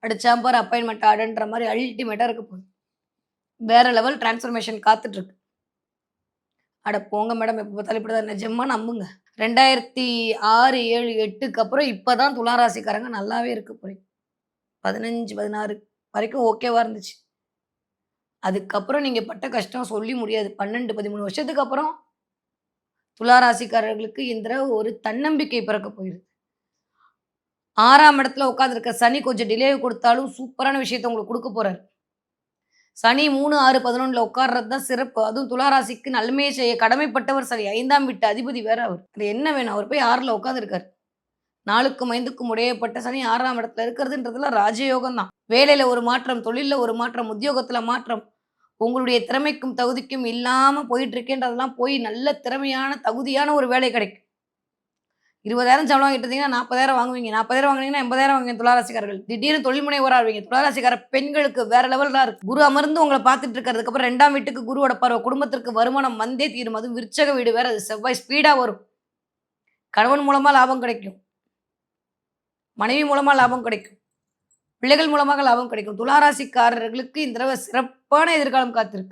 அடிச்சான் பாரு அப்பாயின்மெண்ட் ஆர்டர்ன்ற மாரி அல்டிமேட்டா இருக்க போகுது. வேற லெவல் டிரான்ஸ்ஃபர்மேஷன் காத்துட்ருக்கு. அட போங்க மேடம் எப்ப பார்த்தாலும் இப்படிதான் நிஜமா நம்புங்க. 2006, 7, 8க்கு அப்புறம் இப்ப தான் துலா ராசிக்காரங்க நல்லாவே இருக்க போறீங்க. 15, 16 வரைக்கும் ஓகேவா இருந்துச்சு. அதுக்கப்புறம் நீங்க பட்ட கஷ்டம் சொல்லி முடியாது. 12, 13 வருஷத்துக்கு அப்புறம் துலா ராசிக்காரர்களுக்கு இந்த ஒரு தன்னம்பிக்கை பிறக்க போயிருது. 6ஆம் இடத்துல உட்கார்ந்திருக்க சனி கொஞ்சம் டிலே குடுத்தாலும் சூப்பரான விஷயத்த உங்களுக்கு குடுக்க போறாரு. சனி 3, 6, 11ல உட்கார்றது தான் சிறப்பு. அதுவும் துலா ராசிக்கு நன்மையை செய்ய கடமைப்பட்டவர் சனி. 5ஆம் வீட்டு அதிபதி வேற அவர். அது என்ன வேணும்? அவர் போய் 6ல உட்கார்ந்திருக்காரு. 4க்கும் 5க்கும் உடையப்பட்ட சனி 6ஆம் இடத்துல இருக்கிறதுன்றதுலாம் ராஜயோகம் தான். வேலையில ஒரு மாற்றம், தொழில்ல ஒரு மாற்றம், உத்தியோகத்துல மாற்றம். உங்களுடைய திறமைக்கும், தகுதிக்கும் இல்லாம போயிட்டு இருக்கேன்றதெல்லாம் போய் நல்ல திறமையான, தகுதியான ஒரு வேலை கிடைக்கும். 20,000 சம்பளம் வாங்கிட்டு இருந்தீங்கன்னா 40,000 வாங்குவீங்க. 40,000 வாங்குனீங்கன்னா 80,000 வாங்குவீங்க துளாராசிக்காரர்கள். திடீர்னு தொழில் முனைவோரா ஆவீங்க. துளாராசிக்கார பெண்களுக்கு வேற லெவல்ல இருக்கு. குரு அமர்ந்து உங்கள பார்த்துட்டு இருக்கிறதுக்கு அப்புறம் 2ஆம் வீட்டுக்கு குருவோட பார்வை. குடும்பத்திற்கு வருமானம் வந்தே தீரும். அதுவும் விருச்சக வீடு வேற. அது செவ்வாய் ஸ்பீடா வரும். கணவன் மூலமா லாபம் கிடைக்கும். மனைவி மூலமா லாபம் கிடைக்கும். பிள்ளைகள் மூலமாக லாபம் கிடைக்கும். துளாராசிக்காரர்களுக்கு இந்த தடவ சிறப்பான எதிர்காலம் காத்திருக்கு.